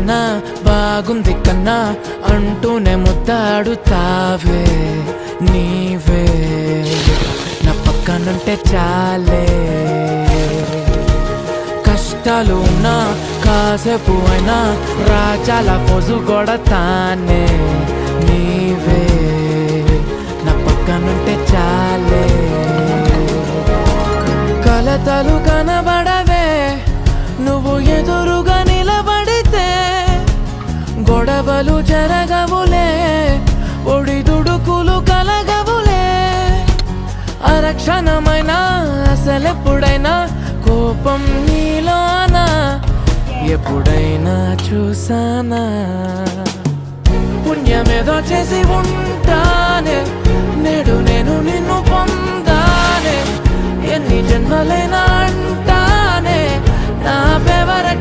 కన్నా బాగుంది కన్నా అంటూనే ముద్దాడుతావే నీవే నా పక్కనుంటే చాలే కష్టాలు ఉన్నా కాసేపు అయినా రాజాల ఫోజు కొడతానే నీవే నా పక్కనుంటే చాలే కలతలు కనబడవే నువ్వు ఎదురుగా నిలబడితే గొడవలు జరగవులే ఒడిదుడుకులు కలగవులే అరక్షణమైనా అసలెప్పుడైనా కోపం నీలోనా ఎప్పుడైనా చూసానా పుణ్యమేదో చేసి ఉంటానే నేడు నేను నిన్ను పొందానే ఎన్ని జన్మలైనా